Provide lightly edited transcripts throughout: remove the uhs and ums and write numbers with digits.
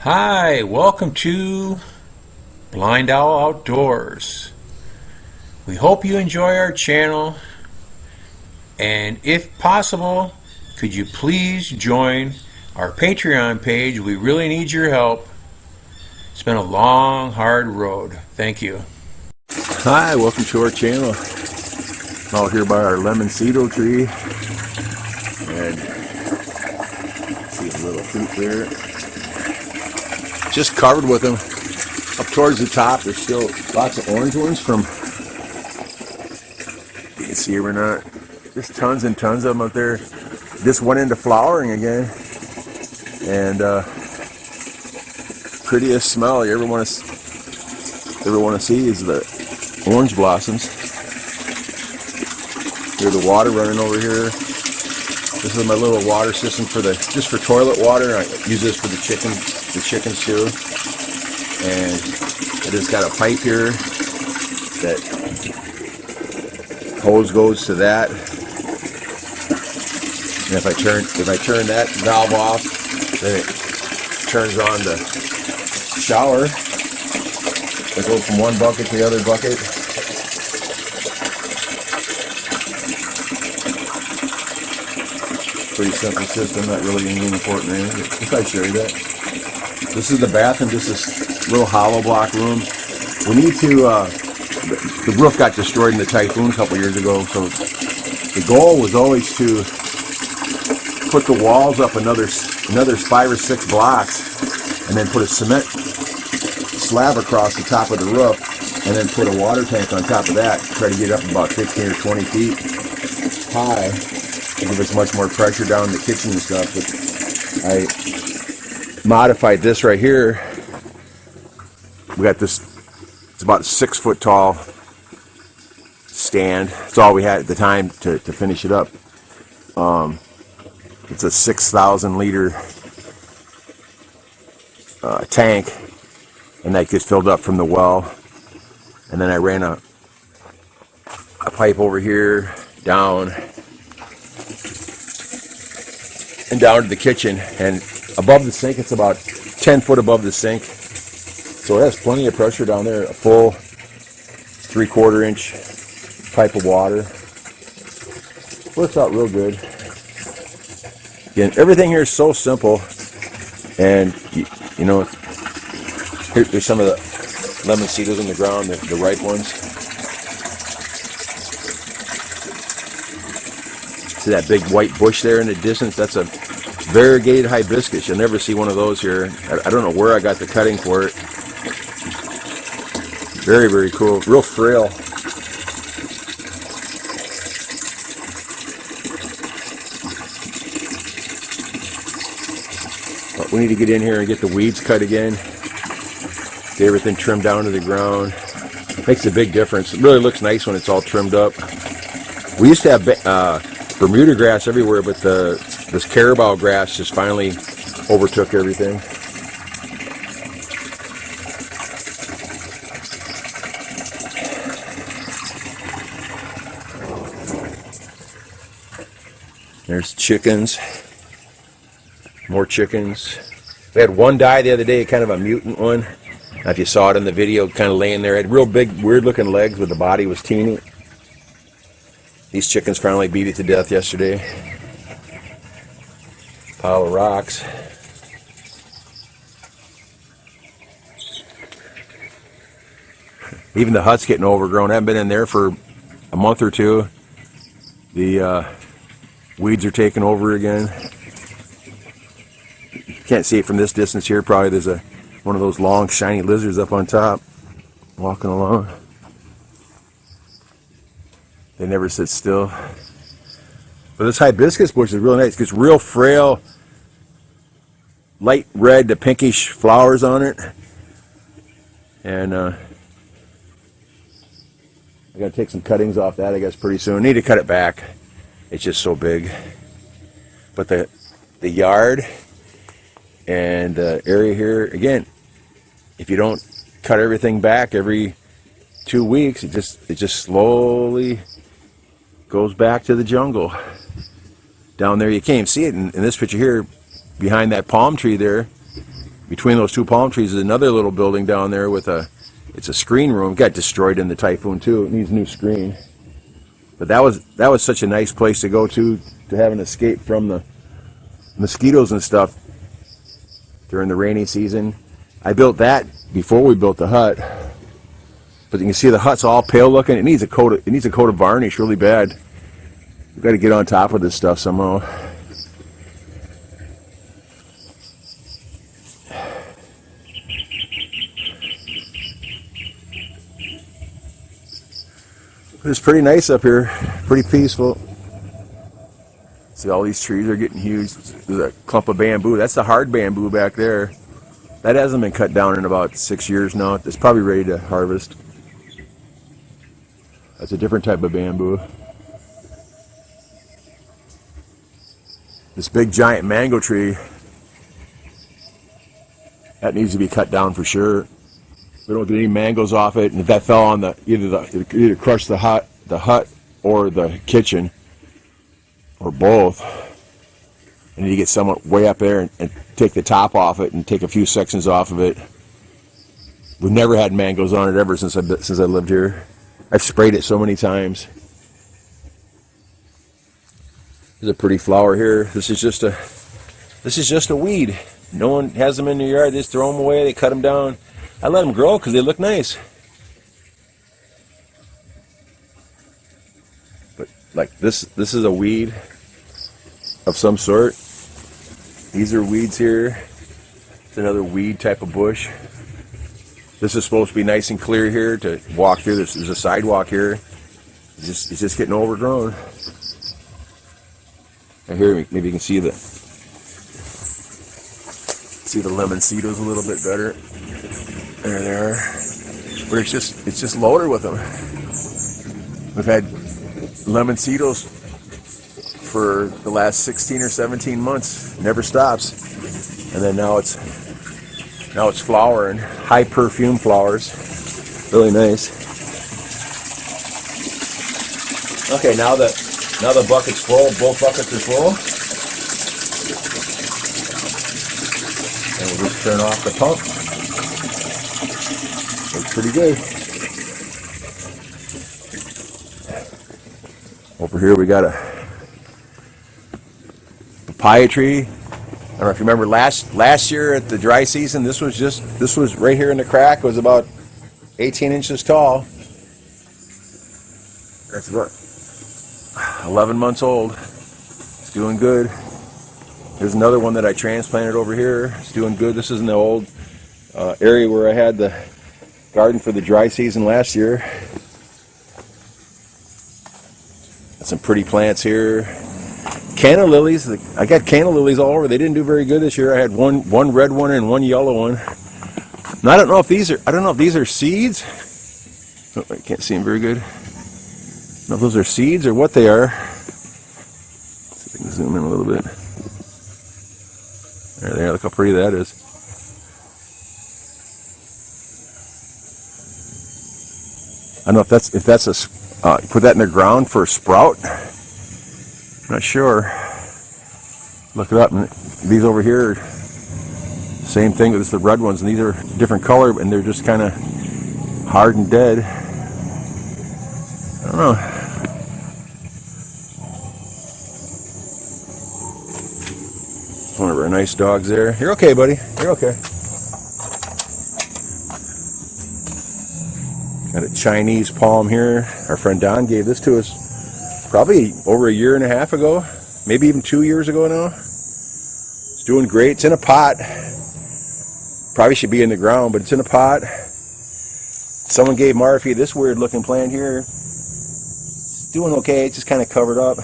Hi, welcome to Blindowl Outdoors. We hope you enjoy our channel, and if possible, could you please join our Patreon page? We really need your help. It's been a long, hard road. Thank you. Hi, welcome to our channel. I'm out here by our lemon cedar tree, and see a little fruit there. Just covered with them. Up towards the top, there's still lots of orange ones from, you can see them or not, just tons and tons of them up there. This went into flowering again, and prettiest smell you ever want to see is the orange blossoms. Here's the water running over here. This is my little water system for just for toilet water. I use this for the chickens too. And I just got a pipe here that hose goes to that. And if I turn that valve off, then it turns on the shower. It goes from one bucket to the other bucket. Pretty simple system, not really anything important or anything. If I show you that. This is the bathroom, just this little hollow block room. We need to, the roof got destroyed in the typhoon a couple years ago, so the goal was always to put the walls up another 5 or 6 blocks, and then put a cement slab across the top of the roof, and then put a water tank on top of that, try to get up about 15 or 20 feet high, to give us much more pressure down in the kitchen and stuff. But I modified this right here. We got this, it's about a 6 foot tall stand. That's all we had at the time to finish it up. It's a 6,000 liter tank, and that gets filled up from the well. And then I ran a pipe over here down and down to the kitchen, and above the sink, it's about 10 foot above the sink, so it has plenty of pressure down there. A full 3/4 inch pipe of water. Works out real good. Again, everything here is so simple, and you know, here's some of the lemon cedars on the ground, the ripe ones. See that big white bush there in the distance? That's a variegated hibiscus. You'll never see one of those here. I don't know where I got the cutting for it. Very, very cool. Real frail. But we need to get in here and get the weeds cut again. Get everything trimmed down to the ground. Makes a big difference. It really looks nice when it's all trimmed up. We used to have Bermuda grass everywhere, but this carabao grass just finally overtook everything. There's chickens. More chickens. We had one die the other day, kind of a mutant one. Now, if you saw it in the video, kind of laying there, it had real big, weird-looking legs, but the body was teeny. These chickens finally beat it to death yesterday. Pile of rocks. Even the hut's getting overgrown. I haven't been in there for a month or two. The weeds are taking over again. You can't see it from this distance here. Probably there's one of those long shiny lizards up on top walking along. They never sit still. But this hibiscus bush is really nice. It gets real frail, light red to pinkish flowers on it. And I gotta take some cuttings off that, I guess, pretty soon. I need to cut it back. It's just so big. But the yard and the area here, again, if you don't cut everything back every 2 weeks, it just slowly goes back to the jungle. down there. You can't even see it in this picture here. Behind that palm tree there, between those two palm trees, is another little building down there with it's a screen room. Got destroyed in the typhoon too. It needs a new screen. But that was such a nice place to go to have an escape from the mosquitoes and stuff during the rainy season. I built that before we built the hut. But you can see the hut's all pale looking. It needs a coat of varnish really bad. We've got to get on top of this stuff somehow. It's pretty nice up here, pretty peaceful. See, all these trees are getting huge. There's a clump of bamboo. That's the hard bamboo back there. That hasn't been cut down in about 6 years now. It's probably ready to harvest. That's a different type of bamboo. This big giant mango tree, that needs to be cut down for sure. We don't get any mangoes off it, and if that fell on either crush the hut or the kitchen, or both. I need to get someone way up there and take the top off it and take a few sections off of it. We've never had mangoes on it ever since I lived here. I've sprayed it so many times. There's a pretty flower here. This is just a weed. No one has them in their yard. They just throw them away. They cut them down. I let them grow because they look nice. But like this is a weed of some sort. These are weeds here. It's another weed type of bush. This is supposed to be nice and clear here to walk through. There's a sidewalk here. It's just getting overgrown. And here, maybe you can see the lemoncitos a little bit better. There they are. But it's just loaded with them. We've had lemoncitos for the last 16 or 17 months. Never stops. And then now it's flowering. High perfume flowers. Really nice. Okay, now the bucket's full. Both buckets are full. And we'll just turn off the pump. Looks pretty good. Over here we got a papaya tree. I don't know if you remember last year at the dry season, this was right here in the crack. It was about 18 inches tall. That's about 11 months old. It's doing good. There's another one that I transplanted over here. It's doing good. This is in the old area where I had the garden for the dry season last year. Got some pretty plants here. Canna lilies. I got canna lilies all over. They didn't do very good this year. I had one red one and one yellow one. And I don't know if these are seeds. Oh, I can't see them very good. I don't know if those are seeds or what they are. Let's see if I can zoom in a little bit. There they are. Look how pretty that is. I don't know if that's a put that in the ground for a sprout. I'm not sure. Look it up. And these over here, same thing. It's the red ones, and these are different color, and they're just kind of hard and dead. I don't know. One of our nice dogs there. You're okay, buddy. You're okay. Got a Chinese palm here. Our friend Don gave this to us probably over a year and a half ago, maybe even 2 years ago now. It's doing great. It's in a pot. Probably should be in the ground, but it's in a pot. Someone gave Murphy this weird looking plant here. It's doing okay. It's just kind of covered up.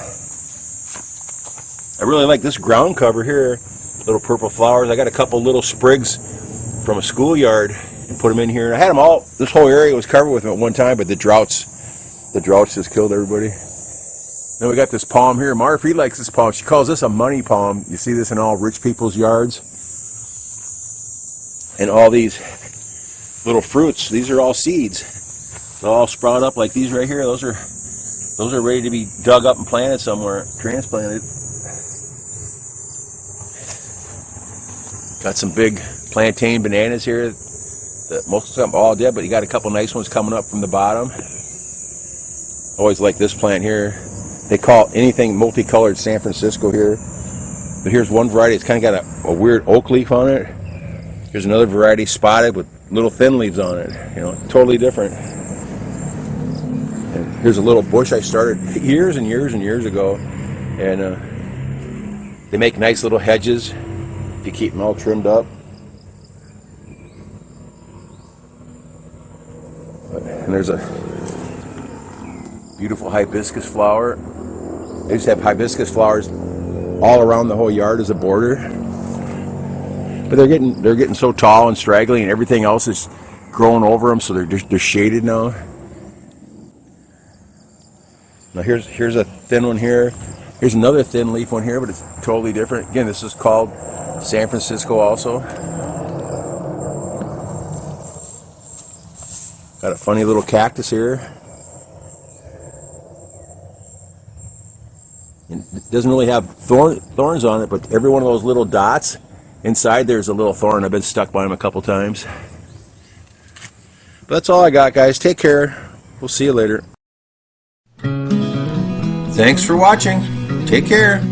I really like this ground cover here. Little purple flowers. I got a couple little sprigs from a schoolyard and put them in here. I had them all. This whole area was covered with them at one time, but the droughts just killed everybody. Then we got this palm here. Murphy likes this palm. She calls this a money palm. You see this in all rich people's yards. And all these little fruits. These are all seeds. They'll all sprout up like these right here. Those are ready to be dug up and planted somewhere, transplanted. Got some big plantain bananas here. Most of them all dead, but you got a couple nice ones coming up from the bottom. Always like this plant here. They call anything multicolored San Francisco here. But here's one variety. It's kind of got a weird oak leaf on it. Here's another variety spotted with little thin leaves on it. You know, totally different. And here's a little bush I started years and years and years ago. And they make nice little hedges if you keep them all trimmed up. And there's a beautiful hibiscus flower. They just have hibiscus flowers all around the whole yard as a border. But they're getting so tall and straggly, and everything else is growing over them, so they're shaded now. Now here's a thin one here. Here's another thin leaf one here, but it's totally different. Again, this is called San Francisco also. Got a funny little cactus here. And it doesn't really have thorns on it, but every one of those little dots inside there's a little thorn. I've been stuck by them a couple times. But that's all I got, guys. Take care. We'll see you later. Thanks for watching. Take care.